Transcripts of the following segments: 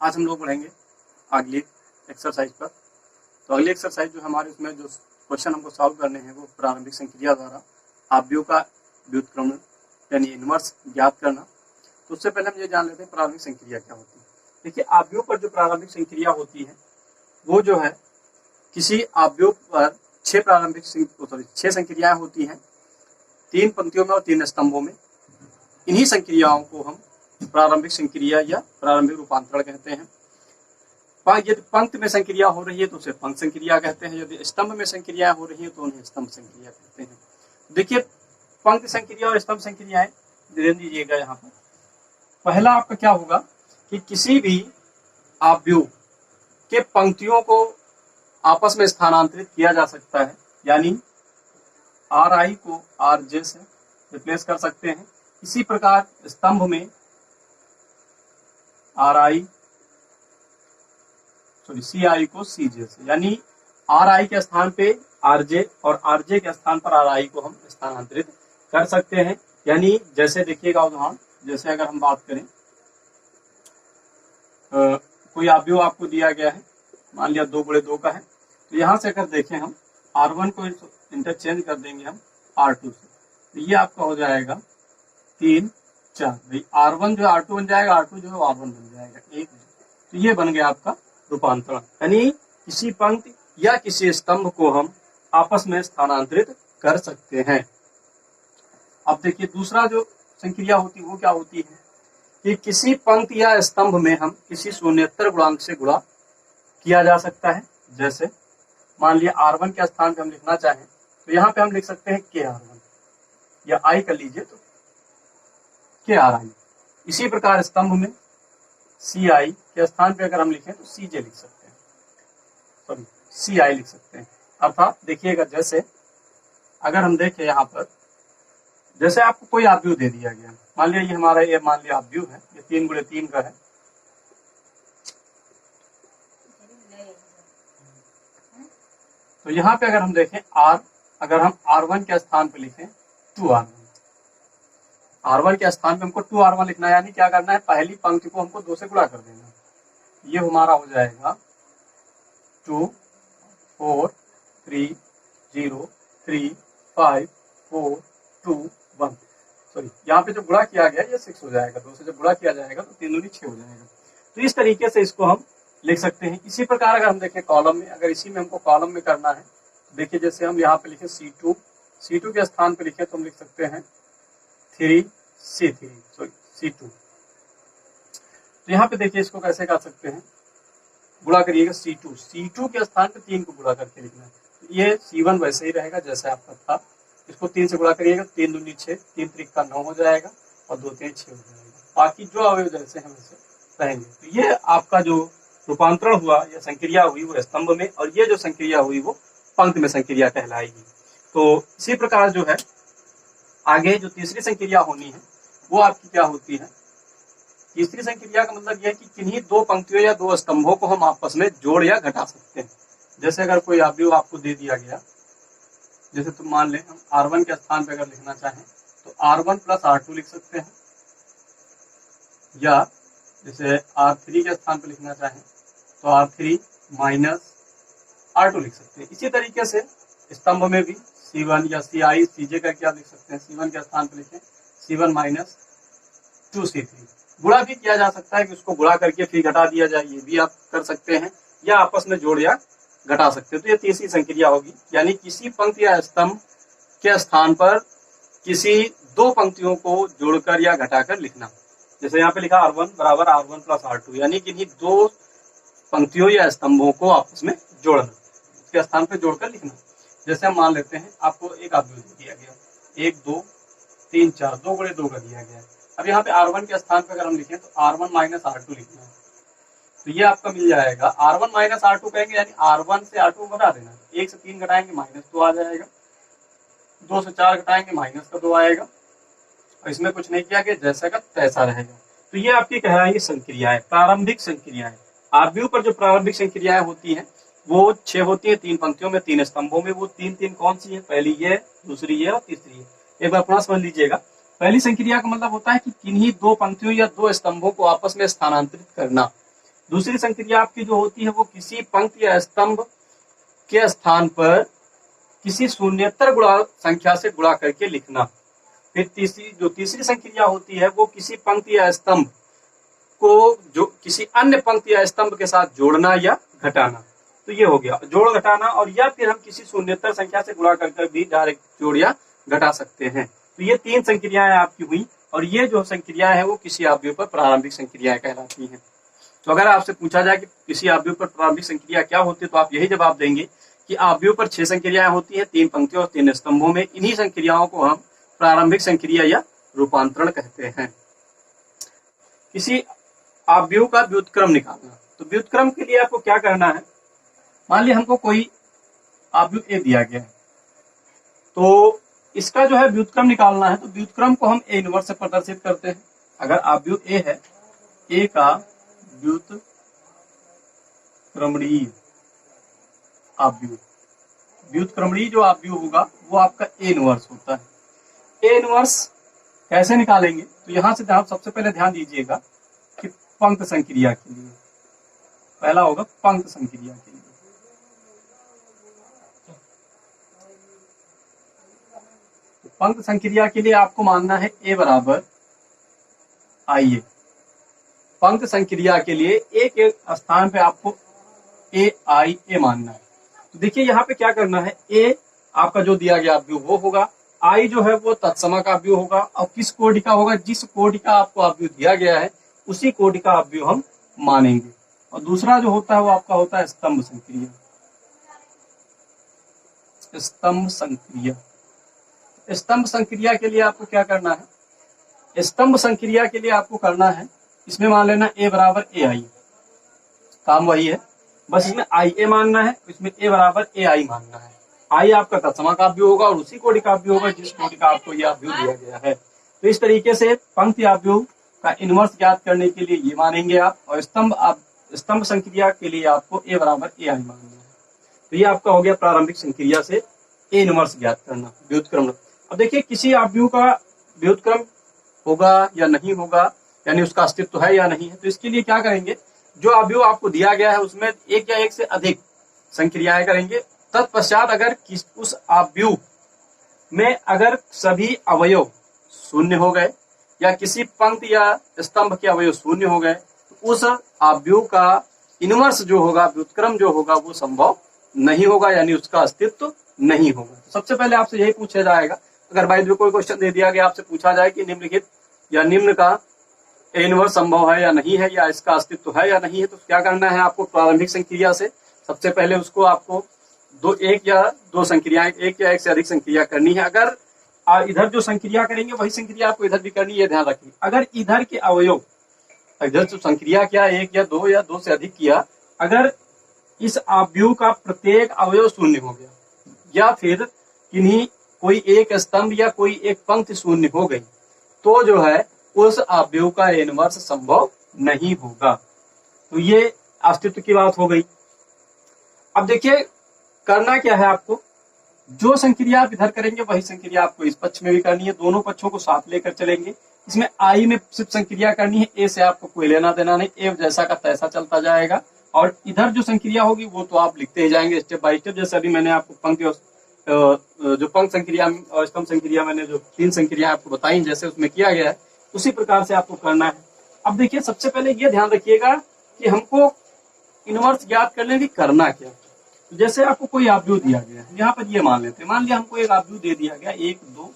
आज हम लोग बढ़ेंगे अगली एक्सरसाइज पर। तो अगली एक्सरसाइज जो हमारे उसमें जो क्वेश्चन हमको सॉल्व करने हैं वो प्रारंभिक संक्रिया द्वारा आव्यूह का व्युत्क्रमण यानी इनवर्स ज्ञात करना। तो उससे पहले हम ये जान लेते हैं प्रारंभिक संक्रिया क्या होती है। देखिए, आव्यूह पर जो प्रारंभिक संक्रिया होती है वो जो है किसी आव्यूह पर 6 संक्रियाएं होती हैं, 3 पंक्तियों में और 3 स्तंभों में। इन्हीं संक्रियाओं को हम प्रारंभिक संक्रिया या प्रारंभिक रूपांतरण कहते हैं। यदि पंक्ति में संक्रिया हो रही है तो उसे पंक्ति संक्रिया कहते हैं, यदि स्तंभ में संक्रिया हो रही है तो उन्हें स्तंभ संक्रिया कहते हैं। देखिए, पंक्ति संक्रिया और स्तंभ संक्रियाएं ध्यान दीजिएगा। यहाँ पर पहला आपका क्या होगा कि किसी भी आव्यूह के पंक्तियों को आपस में स्थानांतरित किया जा सकता है, यानी Ri को Rj से रिप्लेस कर सकते हैं। इसी प्रकार स्तंभ में Ci को Cj से, यानी Ri के स्थान पे Rj और Rj के स्थान पर Ri को हम स्थानांतरित कर सकते हैं। यानी जैसे देखिएगा उदाहरण, जैसे अगर हम बात करें कोई आव्यूह आपको दिया गया है, मान लिया 2/2 का है, तो यहाँ से अगर देखें हम R1 को इंटरचेंज कर देंगे हम R2 से, तो ये आपका हो जाएगा 3 4। भाई R1 जो R2 बन जाएगा, R2 जो है R1 बन जाएगा 1। तो ये बन गया आपका रूपांतरण, यानी किसी पंक्ति या किसी स्तंभ को हम आपस में स्थानांतरित कर सकते हैं। अब देखिए, दूसरा जो संक्रिया होती है वो क्या होती है कि किसी पंक्ति या स्तंभ में हम किसी शून्येतर गुणांक से गुणा किया जा सकता है। जैसे मान लिया R1 के स्थान पे हम लिखना चाहें तो यहाँ पे हम लिख सकते हैं KR1, या I कर लीजिए तो KRI। इसी प्रकार स्तंभ में CI के स्थान पे अगर हम लिखें तो CJ लिख सकते हैं, सॉरी CI लिख सकते हैं। अर्थात देखिएगा, जैसे अगर हम देखें यहाँ पर, जैसे आपको कोई आव्यूह दे दिया गया, मान लिया ये हमारा ये मान लिया आव्यूह है, ये 3x3 का है। तो यहाँ पे अगर हम देखें अगर हम R1 के स्थान पे लिखें 2R1, R1 के स्थान पे हमको 2R1 लिखना है, यानी क्या करना है, पहली पंक्ति को हमको 2 से गुणा कर देना। ये हमारा हो जाएगा 2 4 3 0 3 5 4 2 1। सॉरी, यहाँ पे जो गुणा किया गया ये 6 हो जाएगा, 2 से जब गुणा किया जाएगा तो 3 दूनी 6 हो जाएगा। तो इस तरीके से इसको हम लिख सकते हैं। इसी प्रकार अगर हम देखें कॉलम में, अगर इसी में हमको कॉलम में करना है तो देखिए, जैसे हम यहाँ पे लिखे C2 के स्थान पे लिखे तो हम लिख सकते हैं 3C3, सॉरी C2। तो यहाँ पे देखिए इसको कैसे कर सकते हैं, गुणा करिएगा C2 के स्थान पे 3 को गुणा करके लिखना है। तो ये C1 वैसे ही रहेगा जैसे आपका था, इसको 3 से गुणा करिएगा, 3 दूनी 6, 3 त्रिक 9 हो जाएगा और 2 3 6 हो जाएगा। बाकी जो अवयव जैसे हैं वैसे रहेंगे। तो ये आपका जो रूपांतरण हुआ या संक्रिया हुई वो स्तंभ में, और ये जो संक्रिया हुई वो पंक्ति में संक्रिया कहलाएगी। तो इसी प्रकार जो है आगे जो तीसरी संक्रिया होनी है वो आपकी क्या होती है। तीसरी संक्रिया का मतलब यह है कि किन्हीं 2 पंक्तियों या 2 स्तंभों को हम आपस में जोड़ या घटा सकते हैं। जैसे अगर कोई आव्यूह आपको दे दिया गया, जैसे तुम मान लें हम R1 के स्थान पर अगर लिखना चाहें तो R1 + R2 लिख सकते हैं, या जैसे R3 के स्थान पर लिखना चाहें तो R3 - R2 लिख सकते हैं। इसी तरीके से स्तंभ में भी C1 या CI CJ का क्या लिख सकते हैं, C1 के स्थान पर लिखें C1 - 2C3। गुणा भी किया जा सकता है कि उसको गुणा करके फिर घटा दिया जाए, ये भी आप कर सकते हैं, या आपस में जोड़ या घटा सकते हैं। तो ये तीसरी संक्रिया होगी, यानी किसी पंक्ति या स्तंभ के स्थान पर किसी 2 पंक्तियों को जोड़कर या घटाकर लिखना। जैसे यहाँ पे लिखा R1 = R1 + R2, यानी किन्हीं 2 पंक्तियों या स्तंभों को आपस में जोड़ना, उसके स्थान पर जोड़कर लिखना। जैसे हम मान लेते हैं आपको एक आव्यूह दिया गया 1 2 3 4, 2x2 का दिया गया है। अब यहाँ पे R1 के स्थान पर अगर हम लिखें तो R1 - R2 लिखना है, तो ये आपका मिल जाएगा R1 - R2 कहेंगे, यानी R1 से R2 घटा देना। 1 से 3 घटाएंगे -2 आ जाएगा, 2 से 4 घटाएंगे -2 आएगा, और इसमें कुछ नहीं किया गया, जैसा का तैसा रहेगा। तो ये आपकी कहलाएगी संक्रियाएं, प्रारंभिक संक्रियाएं। आव्यूह पर जो प्रारंभिक संक्रियाएं होती हैं वो 6 होती है, 3 पंक्तियों में 3 स्तंभों में। वो 3 कौन सी है, पहली ये, दूसरी ये और तीसरी ये। एक बार पुनः समझ लीजिएगा, पहली संक्रिया का मतलब होता है कि किन्हीं 2 पंक्तियों या 2 स्तंभों को आपस में स्थानांतरित करना। दूसरी संक्रिया आपकी जो होती है वो किसी पंक्ति या स्तंभ के स्थान पर किसी शून्येतर गुणा संख्या से गुणा करके लिखना। फिर तीसरी संक्रिया होती है वो किसी पंक्ति या स्तंभ को जो किसी अन्य पंक्ति या स्तंभ के साथ जोड़ना या घटाना। तो ये हो गया जोड़ घटाना, और या फिर हम किसी शून्येतर संख्या से गुणा कर भी डायरेक्ट जोड़ या घटा सकते हैं। तो ये 3 संक्रियाएं आपकी हुई, और ये जो संक्रियाएं हैं वो किसी अवयव पर प्रारंभिक संक्रियाएं कहलाती हैं। तो अगर आपसे पूछा जाए कि किसी अवयव पर प्रारंभिक संक्रिया क्या होती है, तो आप यही जवाब देंगे कि अवयव पर 6 संक्रियाएं होती है, 3 पंक्तियों और 3 स्तंभों में। इन्हीं संक्रियाओं को हम प्रारंभिक संक्रिया या रूपांतरण कहते हैं। किसी अवयव का व्युत्क्रम निकालना। तो व्युत्क्रम के लिए आपको क्या करना है, मान लिया हमको कोई अवयव ए दिया गया है, तो इसका जो है व्युत्क्रम निकालना है। तो व्युत्क्रम को हम ए इनवर्स से प्रदर्शित करते हैं। अगर अवयव ए है, ए का व्युत्क्रमणीय अवयव, व्युत्क्रमणीय जो अवयव होगा वो आपका ए इनवर्स होता है। ए इनवर्स कैसे निकालेंगे, तो यहां से आप सबसे पहले ध्यान दीजिएगा कि पंक्ति संक्रिया के लिए पहला होगा पंक्ति संक्रिया के लिए। तो पंक्ति संक्रिया के लिए आपको मानना है ए बराबर आई ए। पंक्ति संक्रिया के लिए एक एक स्थान पे आपको ए आई ए मानना है। तो देखिए यहाँ पे क्या करना है, ए आपका जो दिया गया अवयव वो होगा, आई जो है वो तत्सम का अवयव होगा, और किस कोटि का होगा, जिस कोटि का आपको अवयव दिया गया है उसी कोटि का अवयव हम मानेंगे। और दूसरा जो होता है वो आपका होता है स्तंभ संक्रिया। स्तंभ संक्रिया, स्तंभ संक्रिया के लिए आपको क्या करना है, स्तंभ संक्रिया के लिए आपको करना है, इसमें मान लेना ए बराबर ए आई, काम वही है, बस इसमें आई ए मानना है, इसमें ए बराबर ए आई मानना है। आई आपका तत्सम का अवयव होगा और उसी कोटि का अवयव होगा जिस कोटि का आपको यह अवयव दिया गया है। तो इस तरीके से पंक्ति अवयव का इनवर्स ज्ञात करने के लिए ये मानेंगे आप, और स्तंभ संक्रिया के लिए आपको ए बराबर ए आई मानना है। तो ये आपका हो गया प्रारंभिक संक्रिया से ए इनवर्स ज्ञात करना, व्युत्क्रम। अब देखिए किसी अवयव का व्युत्क्रम होगा या नहीं होगा, यानी उसका अस्तित्व है या नहीं है, तो इसके लिए क्या करेंगे, जो अवयव आपको दिया गया है उसमें एक या एक से अधिक संक्रियाएं करेंगे। तत्पश्चात अगर उस अवयव में अगर सभी अवयव शून्य हो गए या किसी पंक्ति या स्तंभ के अवयव शून्य हो गए, तो उस अवयव का इनवर्स जो होगा, व्युत्क्रम जो होगा, वो संभव नहीं होगा, यानी उसका अस्तित्व नहीं होगा। सबसे पहले आपसे यही पूछा जाएगा, अगर बाई कोई क्वेश्चन दे दिया गया, आपसे पूछा जाए कि निम्नलिखित या निम्न का इनवर्स संभव है या नहीं है, या इसका अस्तित्व है या नहीं है, तो क्या करना है आपको प्रारंभिक संक्रिया से सबसे पहले उसको आपको एक या दो संक्रियाएं, एक या एक से अधिक संक्रिया करनी है। अगर इधर जो संक्रिया करेंगे वही संक्रिया आपको इधर भी करनी है, ध्यान रखिए। अगर इधर के अवयव, इधर जो संक्रिया किया एक या दो से अधिक किया, अगर इस अवयव का प्रत्येक अवयव शून्य हो गया या फिर किन्हीं कोई एक स्तंभ या कोई एक पंक्ति शून्य हो गई, तो जो है उस अवयव का इनवर्स संभव नहीं होगा। तो ये अस्तित्व की बात हो गई। अब देखिए करना क्या है आपको, जो संक्रिया आप इधर करेंगे वही संक्रिया आपको इस पक्ष में भी करनी है, दोनों पक्षों को साथ लेकर चलेंगे। इसमें आई में सिर्फ संक्रिया करनी है, ए से आपको कोई लेना देना नहीं, ए जैसा का तैसा चलता जाएगा। और इधर जो संक्रिया होगी वो तो आप लिखते ही जाएंगे स्टेप बाय स्टेप। जैसे अभी मैंने आपको पंक्ति जो पंक्ति संक्रिया और स्तंभ संक्रिया मैंने जो 3 संक्रिया आपको बताई, जैसे उसमें किया गया है उसी प्रकार से आपको करना है। अब देखिए सबसे पहले ये ध्यान रखिएगा कि हमको इनवर्स ज्ञात करने की करना क्या। तो जैसे आपको कोई अवयव दिया गया है, यहाँ पर ये मान लेते हैं, मान लिया हमको एक अवयव दे दिया गया 1 2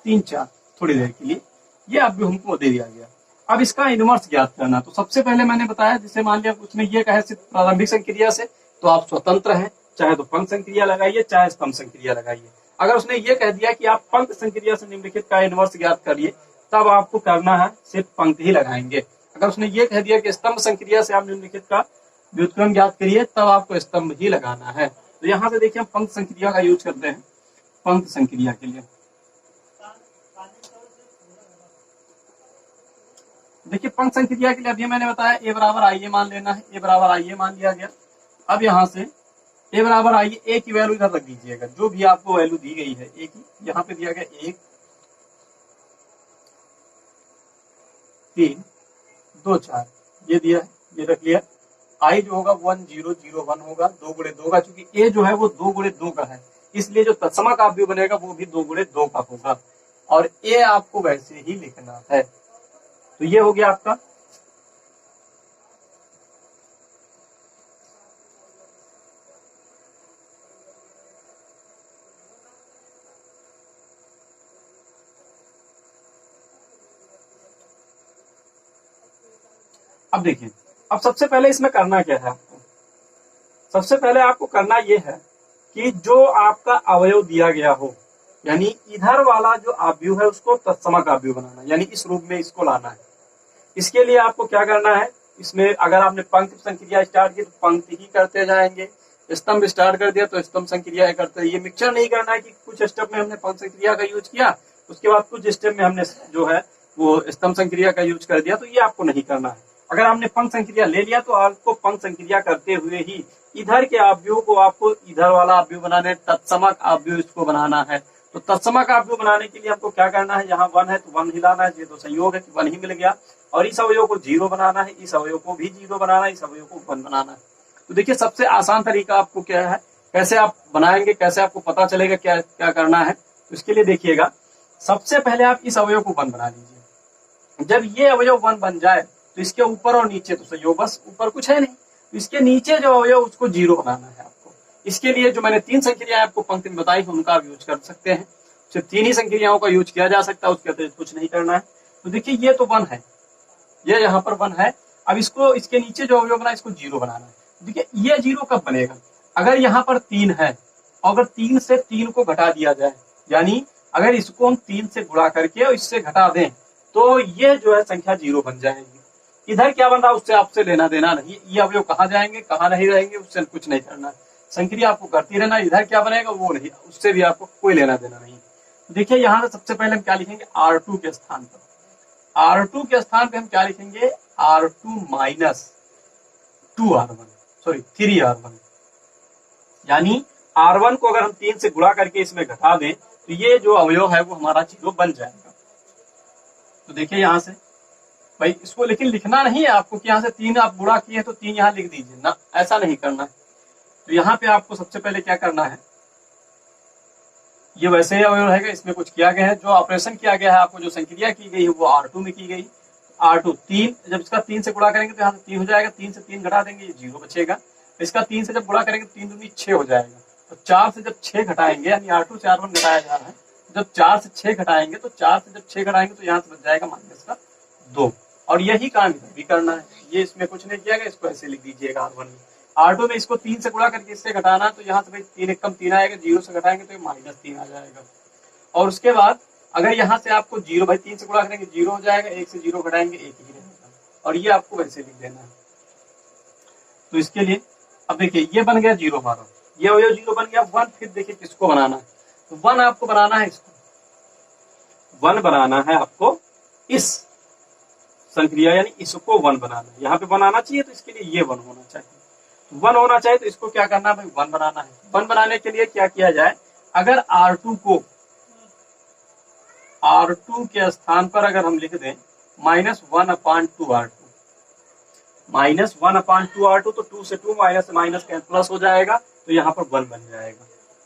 3 4, थोड़ी देर के लिए ये अवयव हमको दे दिया गया। अब इसका इनवर्स ज्ञात करना, तो सबसे पहले मैंने बताया, जैसे मान लिया उसने ये कहा सिर्फ प्रारंभिक संक्रिया से, तो आप स्वतंत्र हैं, चाहे तो पंक्ति संक्रिया लगाइए चाहे स्तंभ संक्रिया लगाइए। अगर उसने ये कह दिया कि आप पंक्ति संक्रिया से निम्नलिखित का इनवर्स ज्ञात करिए, तब आपको करना है सिर्फ पंक्ति ही लगाएंगे। अगर उसने ये कह दिया कि स्तंभ संक्रिया से आप निम्नलिखित का व्युत्क्रम ज्ञात करिए, तब आपको स्तंभ ही लगाना है। तो यहाँ से देखिए हम पंक्ति संक्रिया का यूज करते हैं पंक्ति संक्रिया के लिए। देखिए पंक्ति संक्रिया के लिए अभी मैंने बताया ए बराबर आई ए मान लेना है, ए बराबर आई ए मान लिया गया। अब यहाँ से ए बराबर आई ए की वैल्यू इधर रख दीजिएगा, जो भी आपको वैल्यू दी गई है ए की, यहाँ पे दिया गया 1 3 2 4, ये दिया है, ये रख लिया। आई जो होगा 1001 होगा, 2 गुणे 2 का, क्योंकि ए जो है वो 2 गुणे 2 का है, इसलिए जो तत्समक अवयव बनेगा वो भी 2 गुणे 2 का होगा, और ए आपको वैसे ही लिखना है। तो ये हो गया आपका। अब देखिए, अब सबसे पहले इसमें करना क्या है आपको, सबसे पहले आपको करना यह है कि जो आपका अवयव दिया गया हो, यानी इधर वाला जो अवयव है उसको तत्समक अवयव बनाना, यानी इस रूप में इसको लाना है। इसके लिए आपको क्या करना है, इसमें अगर आपने पंक्ति संक्रिया स्टार्ट की तो पंक्ति ही करते जाएंगे, स्तंभ स्टार्ट कर दिया तो स्तंभ संक्रिया करते। ये मिक्सचर नहीं करना है कि कुछ स्टेप में हमने पंक्ति संक्रिया का यूज किया, उसके बाद कुछ स्टेप में हमने जो है वो स्तंभ संक्रिया का यूज कर दिया, तो ये आपको नहीं करना है। अगर आपने पंक्ति संक्रिया ले लिया तो आपको पंक्ति संक्रिया करते हुए ही इधर के अवयव को आपको इधर वाला अवयव बनाने, तत्समक अवयव इसको बनाना है। तो तत्समक अवयव बनाने के लिए आपको क्या करना है, यहाँ 1 है तो 1 हिलाना है, ये तो संयोग है कि 1 ही मिल गया, और इस अवयव को 0 बनाना है, इस अवयव को भी 0 बनाना है, इस अवयव को 1 बनाना है। तो देखिए सबसे आसान तरीका आपको क्या है, कैसे आप बनाएंगे, कैसे आपको पता चलेगा क्या क्या करना है। तो इसके लिए देखिएगा, सबसे पहले आप इस अवयव को 1 बना लीजिए। जब ये अवयव 1 बन जाए तो इसके ऊपर और नीचे तो संयोग, बस ऊपर कुछ है नहीं, तो इसके नीचे जो अवयव उसको 0 बनाना है आपको। इसके लिए जो मैंने 3 संक्रियाएं आपको पंक्ति में बताई हैं उनका आप यूज कर सकते हैं, सिर्फ 3 ही संक्रियाओं का यूज किया जा सकता है, उसके अतिरिक्त कुछ नहीं करना है। तो देखिए ये तो 1 है, ये यहाँ पर 1 है, अब इसको इसके नीचे जो अवयव बना इसको 0 बनाना है। देखिए ये 0 कब बनेगा, अगर यहाँ पर 3 है, अगर 3 से 3 को घटा दिया जाए, यानी अगर इसको हम 3 से गुणा करके और इससे घटा दें तो ये जो है संख्या 0 बन जाएगी। इधर क्या बन रहा है उससे आपसे लेना देना नहीं, ये अवयव कहाँ जाएंगे कहाँ नहीं रहेंगे उससे कुछ नहीं करना है, संक्रिया आपको करती रहना, इधर क्या बनेगा वो नहीं, उससे भी आपको कोई लेना देना नहीं। देखिए यहाँ से सबसे पहले हम क्या लिखेंगे, R2 के स्थान पर, R2 के स्थान पे हम क्या लिखेंगे, R2 minus 2R1, sorry 3R1, यानी R1 को अगर हम 3 से गुणा करके इसमें घटा दें तो ये जो अवयव है वो हमारा 0 बन जाएगा। तो देखिए यहाँ से भाई इसको लेकिन लिखना नहीं है आपको कि यहाँ से 3 आप गुणा किए तो 3 यहाँ लिख दीजिए ना, ऐसा नहीं करना है। तो यहाँ पे आपको सबसे पहले क्या करना है, ये वैसे ही अवयव रहेगा, इसमें कुछ किया गया है, जो ऑपरेशन किया गया है आपको जो संक्रिया की गई है वो R2 में की गई। R2 3, जब इसका 3 से गुणा करेंगे तो यहाँ से 3 हो जाएगा, 3 से 3 घटा देंगे ये 0 बचेगा, इसका 3 से जब गुणा करेंगे तो 3 दूनी 6 हो जाएगा, तो 4 से जब 6 घटाएंगे, यानी R2 से R1 घटाया जा रहा है, जब 4 से 6 घटाएंगे तो 4 से जब 6 घटाएंगे तो यहाँ से बच जाएगा माइनस का 2, और यही काम इधर भी करना है, ये इसमें कुछ नहीं किया गया, इसको ऐसे लिख दीजिएगा R1 में। R2 में इसको 3 से गुणा करके इससे घटाना, तो यहाँ से भाई 3 एक कम 3 आएगा, 0 से घटाएंगे तो माइनस 3 आ जाएगा, और उसके बाद अगर यहाँ से आपको 0 भाई 3 से गुणा करेंगे 0 हो जाएगा, 1 से 0 घटाएंगे 1 ही रहेगा, और ये आपको वैसे लिख देना है। तो इसके लिए अब देखिए ये बन गया 0 हमारा, ये अवयव 0 बन गया। 1 फिर देखिए किसको बनाना है, तो 1 आपको बनाना है, इसको 1 बनाना है आपको, इस संक्रिया यानी इसको 1 बनाना है, यहाँ पे बनाना चाहिए तो इसके लिए ये 1 होना चाहिए, तो 1 होना चाहिए, तो इसको क्या करना है भाई 1 बनाना है। 1 बनाने के लिए क्या किया जाए, अगर R2 को R2 के स्थान पर अगर हम लिख दें -1/2R2, -1/2R2, तो 2 से 2 माइनस माइनस प्लस हो जाएगा, तो यहाँ पर 1 बन जाएगा।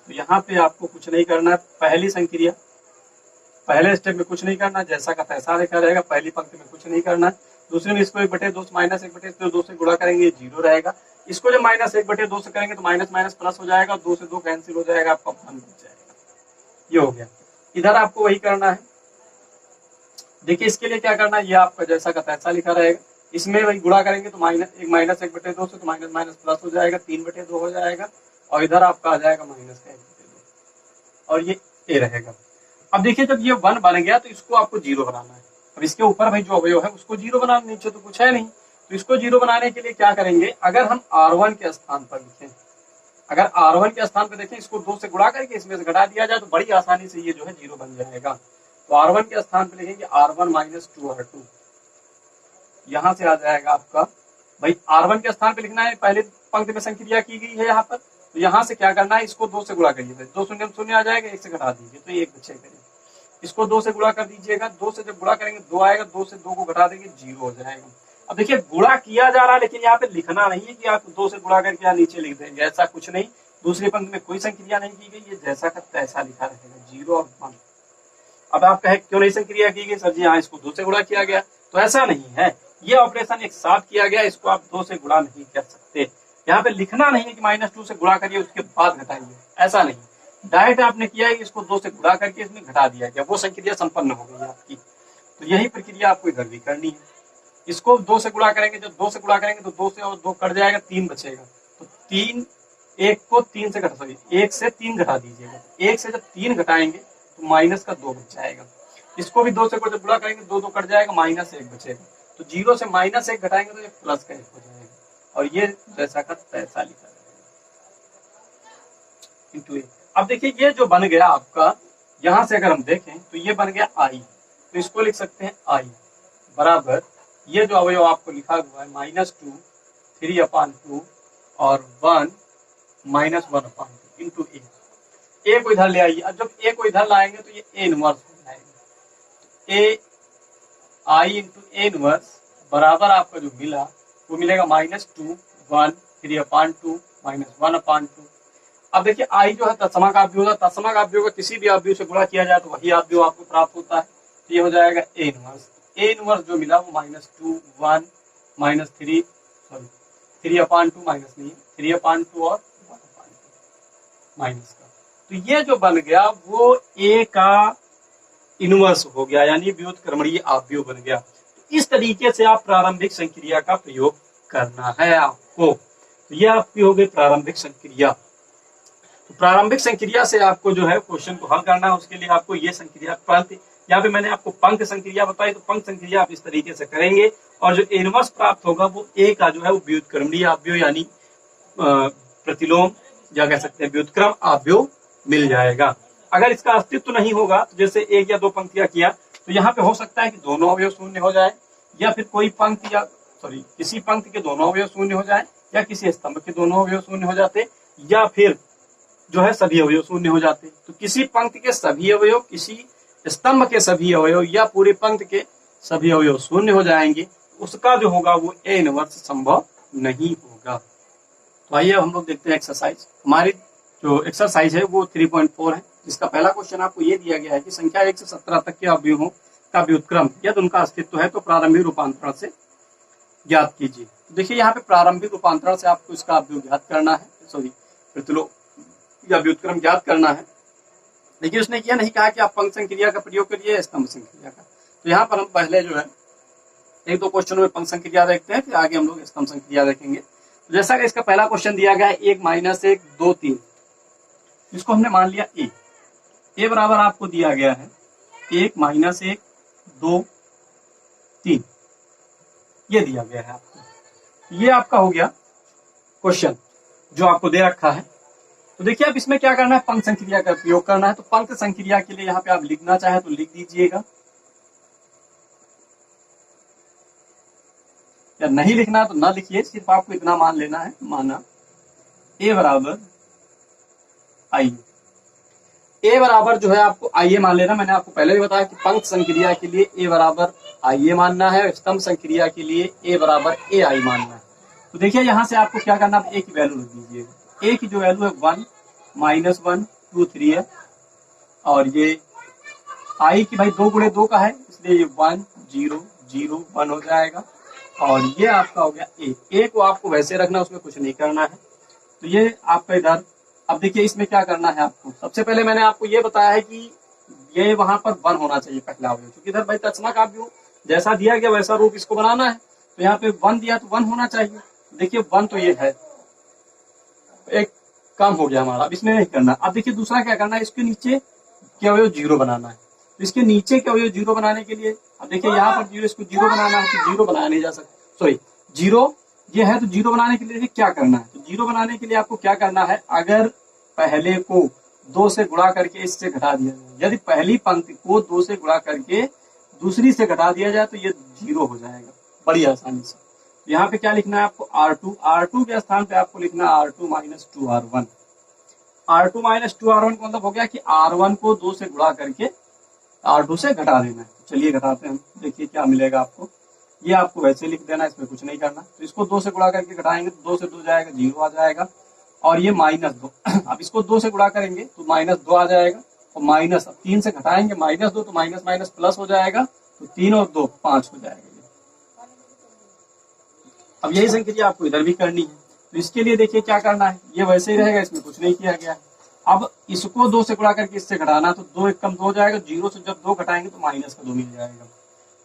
तो यहाँ पे आपको कुछ नहीं करना है, पहली संक्रिया पहले स्टेप में कुछ नहीं करना, जैसा का तैसा लिखा रहेगा, पहली पंक्ति में कुछ नहीं करना है। दूसरे में इसको 1/2 से माइनस 1/2 से गुणा करेंगे 0 रहेगा, इसको जब -1/2 से करेंगे तो माइनस माइनस प्लस हो जाएगा, 2 से 2 कैंसिल हो जाएगा, आपका 1 बच जाएगा। ये हो गया, इधर आपको वही करना है। देखिए इसके लिए क्या करना है, ये आपका जैसा का तैसा लिखा रहेगा, इसमें वही गुणा करेंगे तो -1/2 से तो माइनस माइनस प्लस हो जाएगा, 3/2 हो जाएगा, और इधर आपका आ जाएगा -1/2, और ये ए रहेगा। अब देखिए जब ये 1 बन गया तो इसको आपको 0 बनाना है। अब इसके ऊपर भाई जो अवयव है उसको 0 बनाना, नीचे तो कुछ है नहीं, तो इसको 0 बनाने के लिए क्या करेंगे, अगर हम R1 के स्थान पर लिखें, अगर R1 के स्थान पर देखें, इसको 2 से गुणा करके इसमें से घटा दिया जाए तो बड़ी आसानी से ये जो है 0 बन जाएगा। तो R1 के स्थान पर लिखेंगे R1 - 2R2, यहाँ से आ जाएगा आपका भाई R1 के स्थान पर लिखना है, पहले पंक्ति में संक्रिया की गई है यहाँ पर, तो यहाँ से क्या करना है, इसको 2 से गुणा करिए, 2 शून्य शून्य आ जाएगा, 1 से घटा दीजिए तो 1 बचेगा, इसको 2 से गुणा कर दीजिएगा, 2 से जब गुणा करेंगे 2 आएगा, 2 से 2 को घटा देंगे 0 हो जाएगा, अब देखिए गुणा किया जा रहा है, लेकिन यहाँ पे लिखना नहीं है कि आप 2 से गुणा करके यहाँ नीचे लिख देंगे, ऐसा कुछ नहीं। दूसरी पंक्ति में कोई संक्रिया नहीं की गई, ये जैसा का तैसा लिखा रहेगा 0 और 1। अब आप कहे क्यों नहीं संक्रिया की गई सर जी, यहाँ इसको 2 से गुणा किया गया, तो ऐसा नहीं है, ये ऑपरेशन एक साथ किया गया, इसको आप 2 से गुणा नहीं कर सकते। यहाँ पे लिखना नहीं है कि -2 से गुणा करिए उसके बाद घटाइए, ऐसा नहीं, डायरेक्ट आपने किया है कि इसको 2 से गुणा करके इसमें घटा दिया गया, वो संक्रिया संपन्न हो गई आपकी। तो यही प्रक्रिया आपको इधर भी करनी है। इसको 2 से गुणा करेंगे, जब 2 से गुणा करेंगे तो 2 से और 2 कट जाएगा, 3 बचेगा, तो 3 1 को 3 से घटा, सॉरी 1 से 3 घटा दीजिएगा, 1 से जब 3 घटाएंगे तो माइनस का 2 बच जाएगा। इसको भी 2 से जब गुणा करेंगे 2 कट जाएगा, -1 बचेगा, तो 0 से -1 घटाएंगे तो ये प्लस का 1 हो जाएगा, और ये जैसा का तैसा लिखा जाएगा × 1। अब देखिए ये जो बन गया आपका, यहां से अगर हम देखें तो ये बन गया i, तो इसको लिख सकते हैं i बराबर, ये जो अवयव आपको लिखा हुआ है -2 3/2 और 1 -1/2 × a। a को इधर ले आइए, अब जब a को इधर लाएंगे तो ये a इनवर्स हो जाएगा, a i × a इनवर्स बराबर आपका जो मिला वो मिलेगा -2 1 3/2 -1/2। अब देखिए i जो है तत्समा का अवयव होता है, तत्समा का अवयव किसी भी अवयव से गुणा किया जाए तो वही अवयव आपको प्राप्त होता है, तो ये हो जाएगा a इनवर्स। a इनवर्स जो मिला वो -2 1 -3 सॉरी 3/2 माइनस नहीं 3/2 और 1/2 माइनस का, तो ये जो बन गया वो a का इनवर्स हो गया, यानी व्युत्क्रमणीय अवयव बन गया। तो इस तरीके से आप प्रारंभिक संक्रिया का प्रयोग करना है आपको। तो ये आपकी हो गई प्रारंभिक संक्रिया। तो प्रारंभिक संक्रिया से आपको जो है क्वेश्चन को हल करना है, उसके लिए आपको ये संक्रिया, यहाँ पे मैंने आपको पंक्ति संक्रिया बताई, तो पंक्ति संक्रिया आप इस तरीके से करेंगे और जो इनवर्स प्राप्त होगा वो a का जो है वो व्युत्क्रमणीय अवयव यानी प्रतिलोम या कह सकते हैं व्युत्क्रम अवयव मिल जाएगा। अगर इसका अस्तित्व नहीं होगा, तो जैसे 1 या 2 पंक्तियां किया, तो यहाँ पे हो सकता है कि दोनों अवयव शून्य हो जाए, या फिर कोई पंक्ति या सॉरी किसी पंक्ति के दोनों अवयव शून्य हो जाए, या किसी स्तंभ के दोनों अवयव शून्य हो जाते, या फिर जो है सभी अवयव शून्य हो जाते। तो किसी पंक्ति के सभी अवयव, किसी स्तंभ के सभी अवयव या पूरी पंक्ति के सभी अवयव शून्य हो जाएंगे, उसका जो होगा वो a इनवर्स संभव नहीं होगा। तो आइए हम लोग देखते हैं एक्सरसाइज। हमारी जो एक्सरसाइज है वो 3.4 है, जिसका पहला क्वेश्चन आपको ये दिया गया है कि संख्या 1 से 17 तक के अवयवों का व्युत्क्रम यदि उनका अस्तित्व है तो प्रारंभिक रूपांतरण से ज्ञात कीजिए। तो देखिए यहाँ पे प्रारंभिक रूपांतरण से आपको इसका अवयव ज्ञात करना है, सॉरी प्रतिलोम या व्युत्क्रम ज्ञात करना है। लेकिन उसने यह नहीं कहा कि आप पंक्ति संक्रिया का प्रयोग करिए स्तंभ संक्रिया का। तो यहाँ पर हम पहले जो है 1-2 क्वेश्चनों में पंक्ति संक्रिया देखते हैं, फिर आगे हम लोग स्तंभ संक्रिया देखेंगे। तो जैसा कि इसका पहला क्वेश्चन दिया गया है 1 -1 2 3, इसको हमने मान लिया a बराबर आपको दिया गया है 1 -1 2 3, ये दिया गया है आपको। ये आपका हो गया क्वेश्चन जो आपको दे रखा है। तो देखिए अब इसमें क्या करना है, पंक्ति संक्रिया का प्रयोग करना है। तो पंक्ति संक्रिया के लिए यहाँ पे आप लिखना चाहे तो लिख दीजिएगा, या नहीं लिखना है तो ना लिखिए, सिर्फ आपको इतना मान लेना है, माना a बराबर i, a बराबर जो है आपको ia मान लेना। मैंने आपको पहले भी बताया कि पंक्ति संक्रिया के लिए a बराबर ia मानना है, स्तंभ संक्रिया के लिए a बराबर ai मानना है। तो देखिए यहाँ से आपको क्या करना है, a की वैल्यू लिख दीजिएगा। a की जो वैल्यू है 1 -1 2 3 है, और ये i की भाई 2 × 2 का है, इसलिए ये 1 0 0 1 हो जाएगा, और ये आपका हो गया a को आपको वैसे रखना, उसमें कुछ नहीं करना है। तो ये आपका इधर, अब देखिए इसमें क्या करना है आपको। सबसे पहले मैंने आपको ये बताया है कि ये वहां पर 1 होना चाहिए पहला अवयव, क्योंकि इधर भाई तत्समा का अवयव जैसा दिया गया वैसा रूप इसको बनाना है। तो यहाँ पे 1 दिया तो 1 होना चाहिए। देखिए 1 तो ये है, एक काम हो गया हमारा, अब इसमें नहीं करना। अब देखिए दूसरा क्या करना है, इसके नीचे के अवयव 0 बनाना है। तो इसके नीचे के अवयव 0 बनाने के लिए, अब देखिए यहाँ पर 0, इसको 0 बनाना है, तो 0 बनाया नहीं जा सकता, सॉरी 0 ये है, तो 0 बनाने के लिए देखिए क्या करना है। तो 0 बनाने के लिए आपको क्या करना है, अगर पहले को 2 से गुणा करके इससे घटा दिया जाए, यदि पहली पंक्ति को 2 से गुणा करके दूसरी से घटा दिया जाए तो ये 0 हो जाएगा बड़ी आसानी से। यहाँ पे क्या लिखना है आपको, R2 के स्थान पे आपको लिखना है R2 - 2R1। R2 - 2R1 का मतलब हो गया कि R1 को 2 से गुणा करके R2 से घटा देना है। चलिए घटाते हैं, देखिए क्या मिलेगा आपको। ये आपको वैसे लिख देना, इसमें कुछ नहीं करना। तो इसको 2 से गुणा करके घटाएंगे तो 2 से 2 जाएगा, 0 आ जाएगा। और ये -2, अब इसको 2 से गुणा करेंगे तो -2 आ जाएगा। और माइनस, अब 3 से घटाएंगे -2 तो माइनस माइनस प्लस हो जाएगा, तो 3 और 2 5 हो जाएगा। अब यही संक्रिया आपको इधर भी करनी है। तो इसके लिए देखिए क्या करना है, ये वैसे ही रहेगा, इसमें कुछ नहीं किया गया है। अब इसको 2 से गुणा करके इससे घटाना, तो 2 1 2 हो जाएगा। 0 से जब 2 घटाएंगे तो -2 मिल जाएगा।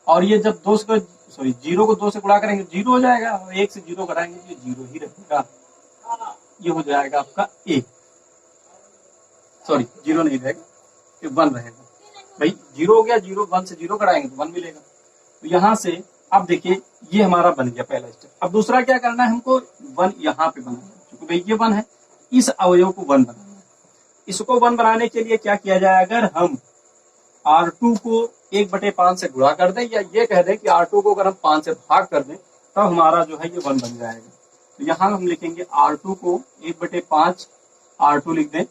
और ये जब 0 को 2 से गुणा करेंगे 0 हो जाएगा, और 1 से 0 घटाएंगे तो ये 0 ही रहेगा। ये हो जाएगा आपका 1, 0 नहीं रहेगा, ये 1 रहेगा। भाई 0 हो गया, 0 1 से 0 घटाएंगे तो 1 मिलेगा। तो यहाँ से अब देखिए ये हमारा बन गया पहला स्टेप। अब दूसरा क्या करना है, हमको 1 यहाँ पे बनाना है, क्योंकि भाई ये 1 है, इस अवयव को 1 बनाना है। इसको 1 बनाने के लिए क्या किया जाए, अगर हम R2 को 1/5 से गुणा कर दें, या ये कह दें कि R2 को अगर हम 5 से भाग कर दें, तब हमारा जो है ये 1 बन जाएगा। तो यहाँ हम लिखेंगे R2 को 1/5 R2 लिख दें,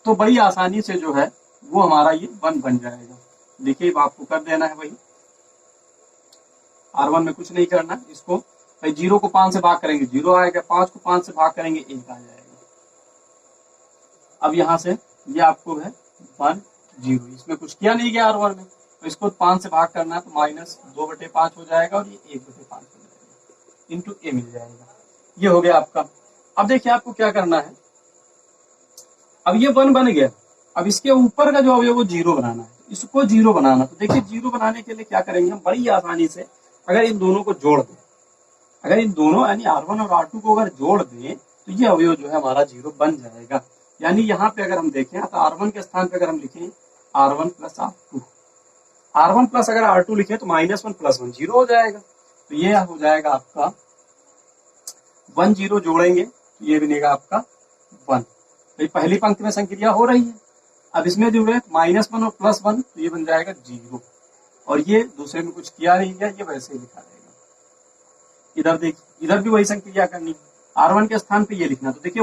तो बड़ी आसानी से जो है वो हमारा ये 1 बन जाएगा। देखिए आपको कर देना है, भाई R1 में कुछ नहीं करना। इसको भाई 0 को 5 से भाग करेंगे 0 आएगा, 5 को 5 से भाग करेंगे 1 आ जाएगा। अब यहाँ से ये आपको है 1 0, इसमें कुछ किया नहीं गया R1 में, तो इसको 5 से भाग करना है तो -2/5 हो जाएगा, और ये 1/5 हो जाएगा, इंटू a मिल जाएगा। ये हो गया आपका। अब देखिए आपको क्या करना है, अब ये 1 बन गया, अब इसके ऊपर का जो अवयव वो 0 बनाना है, इसको 0 बनाना। तो देखिए 0 बनाने के लिए क्या करेंगे हम, बड़ी आसानी से अगर इन दोनों को जोड़ दें, अगर इन दोनों यानी R1 और R2 को अगर जोड़ दें तो ये अवयव जो है हमारा 0 बन जाएगा। यानी यहाँ पे अगर हम देखें तो R1 के स्थान पे अगर हम लिखें R1 + R2, R1 प्लस अगर R2 लिखे तो -1 + 1 0 हो जाएगा। तो ये हो जाएगा आपका 1 0 जोड़ेंगे तो ये बनेगा आपका 1। तो पहली पंक्ति में संक्रिया हो रही है, अब इसमें जो है -1 और +1 तो ये बन जाएगा 0, और ये दूसरे में कुछ किया नहीं गया, ये वैसे ही लिखा रहेगा। इधर देखिए, इधर भी वही संक्रिया करनी है, R1 के स्थान पे ये लिखना। तो देखिए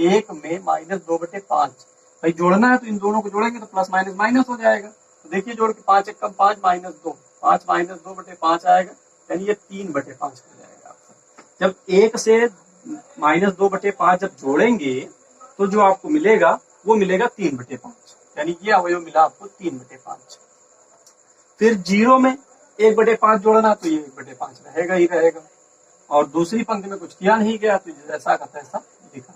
1 में -2/5, भाई जोड़ना है तो इन दोनों को जोड़ेंगे तो प्लस माइनस माइनस हो जाएगा। तो देखिए जोड़ के 5 × 5 -2, 5 -2/5 आएगा, यानी ये 3/5 हो जाएगा आपका। जब 1 से -2/5 जब जोड़ेंगे तो जो आपको मिलेगा वो मिलेगा 3/5, यानी ये अवयव मिला आपको 3/5। फिर 0 में 1/5 जोड़ना तो ये 1/5 रहेगा ही रहेगा, और दूसरी पंक्ति में कुछ किया नहीं गया तो जैसा का तैसा लिखा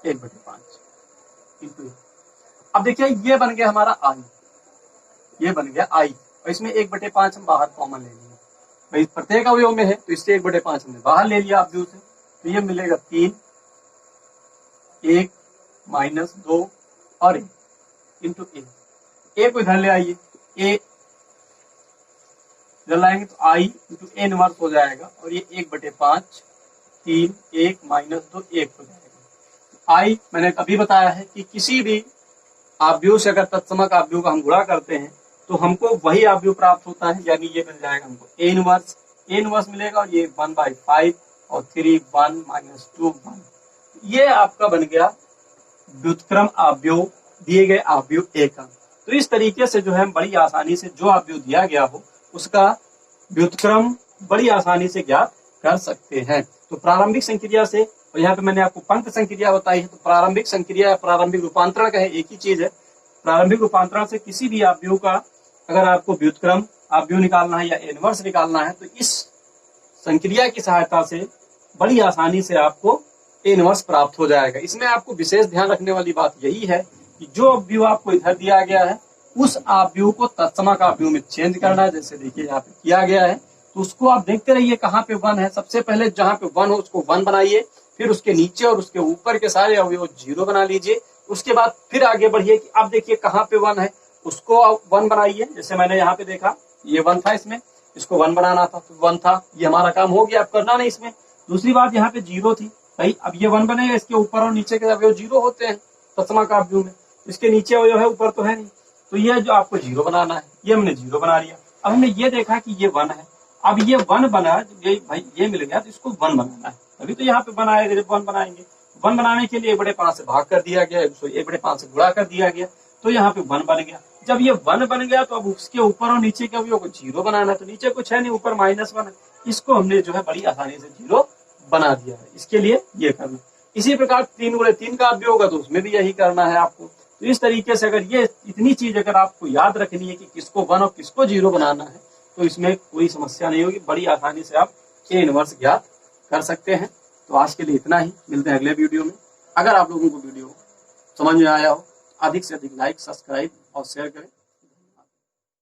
1/5 इंटू। अब देखिए ये बन गया हमारा I, ये बन गया I, और इसमें 1/5 हम बाहर कॉमन ले लिया, भाई प्रत्येक अवयव में है तो इससे 1/5 हमने बाहर ले लिया अवयव से, तो ये मिलेगा 3, 1 -2 और 1 इंटू a को इधर ले आइए, a इधर लाएंगे तो I इंटू a इनवर्स हो जाएगा, और ये 1/5 3 1 -2 1 हो जाएगा। I मैंने अभी बताया है कि किसी भी आव्यूह से अगर तत्समक आव्यूह का हम गुणा करते हैं तो हमको वही आव्यूह प्राप्त होता है, यानी ये मिल जाएगा हमको a इनवर्स मिलेगा, और ये 1/5 और 3 1 -2 1। ये आपका बन गया व्युत्क्रम आव्यूह, दिए गए आव्यूह A का। तो इस तरीके से जो है बड़ी आसानी से जो आव्यूह दिया गया हो उसका व्युत्क्रम बड़ी आसानी से ज्ञात कर सकते हैं। तो प्रारंभिक संक्रिया से, और यहाँ पे मैंने आपको पंक्त संक्रिया बताई है, तो प्रारंभिक संक्रिया या प्रारंभिक रूपांतरण का है एक ही चीज है। प्रारंभिक रूपांतरण से किसी भी आव्यूह का अगर आपको व्युत्क्रम आव्यूह निकालना है या इनवर्स निकालना है तो इस संक्रिया की सहायता से बड़ी आसानी से आपको इनवर्स प्राप्त हो जाएगा। इसमें आपको विशेष ध्यान रखने वाली बात यही है कि जो आव्यूह आपको इधर दिया गया है उस आव्यूह को तत्समक आव्यूह में चेंज करना है। जैसे देखिए यहाँ पे किया गया है, तो उसको आप देखते रहिए कहाँ पे 1 है। सबसे पहले जहाँ पे 1 हो उसको 1 बनाइए, फिर उसके नीचे और उसके ऊपर के सारे अवयव 0 बना लीजिए। उसके बाद फिर आगे बढ़िए कि अब देखिए कहाँ पे 1 है, उसको 1 बनाइए। जैसे मैंने यहाँ पे देखा ये 1 था, इसमें इसको 1 बनाना था तो 1 था, ये हमारा काम हो गया, अब करना नहीं इसमें। दूसरी बात यहाँ पे 0 थी, भाई अब ये 1 बनेगा, इसके ऊपर और नीचे के अवयव 0 होते हैं तत्समक आव्यूह में, इसके नीचे अवयव है ऊपर तो है नहीं, तो ये जो आपको 0 बनाना है ये हमने 0 बना लिया। अब हमने ये देखा कि ये 1 है, अब ये 1 बना, ये भाई ये मिल गया तो इसको 1 बनाना है, तभी तो यहाँ पे 1 आएगा। जब 1 बनाएंगे, 1 बनाने के लिए 1/5 से भाग कर दिया गया, 1/5 से गुणा कर दिया गया, तो यहाँ पे 1 बन गया। जब ये 1 बन गया तो अब उसके ऊपर और नीचे के अवयव को 0 बनाना है, तो नीचे कुछ है नहीं, ऊपर -1 है, इसको हमने जो है बड़ी आसानी से 0 बना दिया है। इसके लिए ये करना। इसी प्रकार 3 गुणे 3 का अवयव होगा तो उसमें भी यही करना है आपको। तो इस तरीके से अगर ये इतनी चीज अगर आपको याद रखनी है कि किसको 1 और किसको 0 बनाना है, तो इसमें कोई समस्या नहीं होगी, बड़ी आसानी से आप A इनवर्स ज्ञात कर सकते हैं। तो आज के लिए इतना ही, मिलते हैं अगले वीडियो में। अगर आप लोगों को वीडियो समझ में आया हो, अधिक से अधिक लाइक, सब्सक्राइब और शेयर करें।